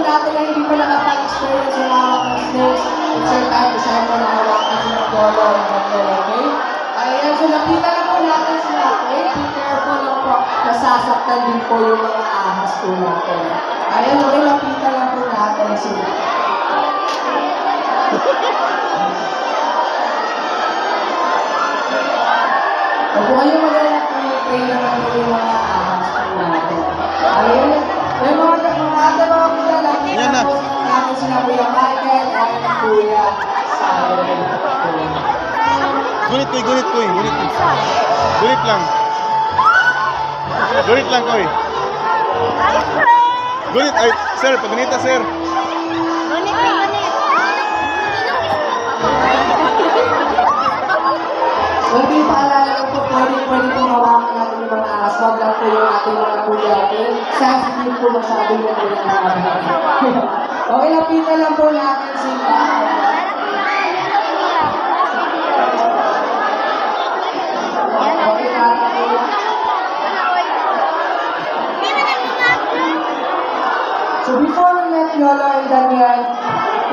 natin na hindi pa nakapag-experience yung hawak ng snakes, it's your time to shine mo na hawakan si Magdolo and Magdolo, okay? Ayan, so nakita na po natin sila, okay? Be careful lang po, nasasaktan din po yung mga ahas po natin. Ayan, okay, nakita lang po natin sila. Huwag po kayong mag-alala kung i-train naman po yung mga ahas po natin. Ayun, may mga ate mga kuya lang, kita po natin sila Kuya Michael at Kuya Siren. Gunit koy. Gunit lang. Gunit lang koy. Gunit, ay, sir, pagunita sir. Gunit. Hindi paalala ko po, pwede po hawakan natin yung mga ahas. Wag lang po yung ating mga kuya. Sensitive po masyado yung kuya na ahas. Okay, lapitan lang po natin sila. So before we met Yolo and Daniel,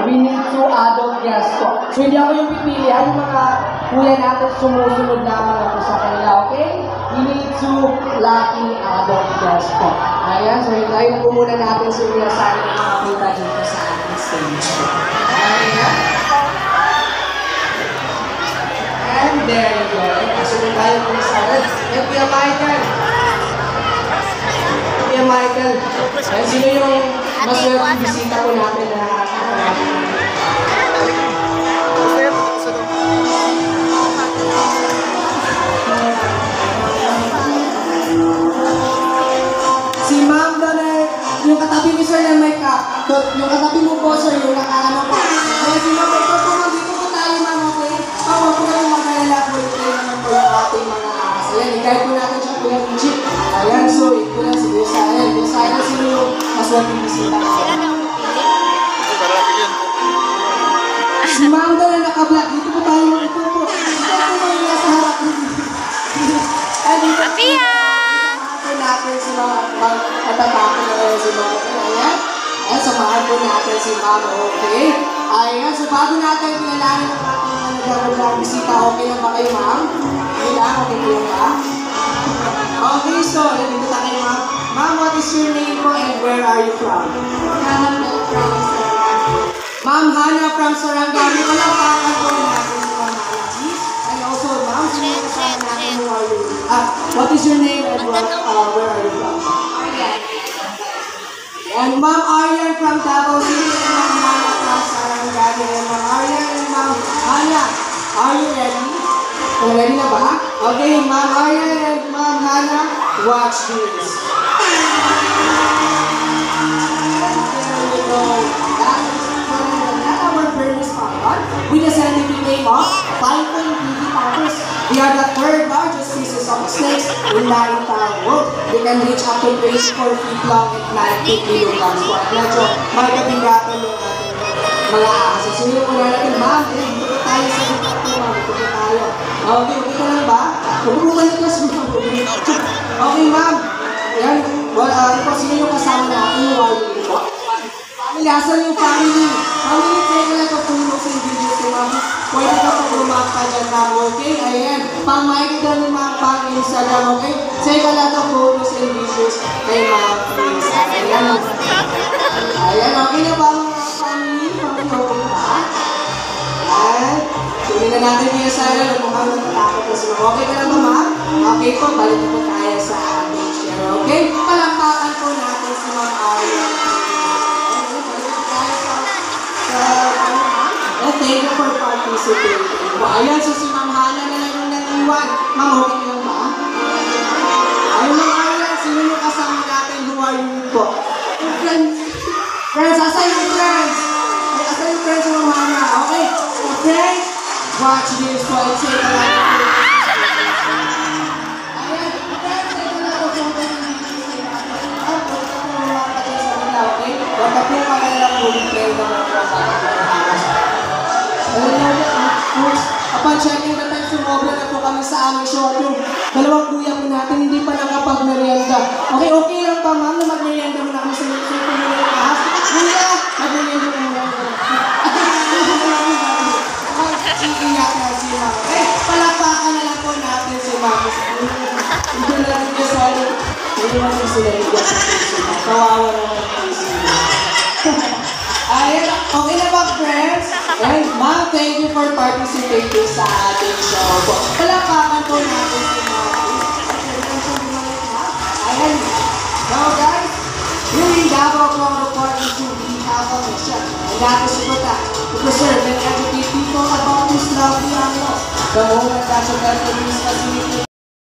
we need 2 adult guests po. So hindi ako yung pipili, yung mga kuya natin sumusunod lamang ako sa kanila, okay? We need 2 lucky adult guests po. Ayan, so hintayin po muna natin si Kuya Siren na makakita dito sa ating stage po. Ayan. And there you go. Kasunod tayo po sa Siren. And Kuya Michael. Kuya Michael, and sino yung maswerte bisita po natin na si Ma'am Donay, yung katabi ni Sir na may yung katabi mo po Sir, yung nakaano po. Kaya si Ma'am, ito po Ma'am, dito po tayo Ma'am, okay? Huwag po kayong magalala po, ito naman po yung ating mga ahas. Ayan, i-guide po natin siya po yung Jeep. Ayan, so ito lang si Kuya Siren. Kuya Siren, sino yung maswerte bisita natin? Si Ma'am Donay naka-black, dito po tayo Ma'am, ito po. Ito po yung nasa harap dito. Apia! Natin si Ma'am, matatapon na rin si Ma'am. Ayan. Ayan, samahan po natin si Ma'am, okay? Ayan, so bago natin pinalanin ang ating nagagawang bisita, okay lang ba kayo Ma'am? Okay lang, okay po ba? Okay, so, nandito tayo Ma'am. Ma'am, what is your name po and where are you from? Hana po from Sarangani. Ma'am Hana from Sarangani. Palakpakan po natin si Ma'am Hana. And also, Ma'am, sino yung kasama natin who are you? What is your name and where are you from? Aryan. And Ma'am Aryan from Davao City and Ma'am Hana from Sarangani. And Ma'am Aryan and Ma'am Hana, are you ready? Ready na ba? Okay, Ma'am Aryan and Ma'am Hana, watch this. There we go. That is our furnace power with the scientific name of Python BB Pampers. We are the 3rd largest species of snakes in the entire world. They can reach up to 24 feet long and 90 kilograms po. Medyo magkabingatan yung ating mga ahas. So yun po natin, Ma'am, dito tayo sa dito po, Ma'am. Dito tayo. Okay, okay ka lang ba? Bumalik ka sa mga okay, Ma'am. Ayan, ito sino yung kasama natin? Yung family po. Asan yung family? Family, tayo ka lang kapulong sa videos ko, Ma'am. Pwede ka po gumapa dyan, Ma'am, okay? Ayan, pang-makikita ni Ma'am, pang-Instagram, okay? Say ka lang ang photos and videos kay Ma'am. Ayan, ayan, okay na ba mga family? Pang-okay ba? Ayan, tuloy na natin niya sa alam, mukhang natatakot na sila. Okay ka na ba, Ma'am? Okay po, balik po tayo sa ating share, okay? Palakpakan po natin si Ma'am Aryan. And thank you for participating. Ayan, so si Ma'am Hana na lang yung nag-iwan. Ma'am, okay lang ba? Ayun, Ma'am Aryan, sino yung kasama natin? Who are you po? Friends. Friends, asa yung friends? Ay, asa yung friends ng Ma'am Hana? Okay, so friends, watch this po and say ka lang. Ayan, friends, say ka lang po kung ganyan dito sa natin. Huwag ka po mga patay sa kanila, okay? Huwag ka po magalang bumipay na mga upon checking the time, sumobra na po kami sa aming show at yung dalawang kuya po natin hindi pa nakapag-merienda. Okay, okay lang pa Ma'am na mag-merienda mo na kami sa mga ahas. Kuya! Hindi natin sila higyan sa puso na. Kawawa naman ang puso nila. Ayan, okay na ba, friends? And ma'am, thank you for participating sa ating show. Palakpakan po natin si ma'am. Ayan. Now guys, here in Davao po ang reporting to behalf of mission. And that is to preserve and educate people about this lovely animal. The whole of National Facility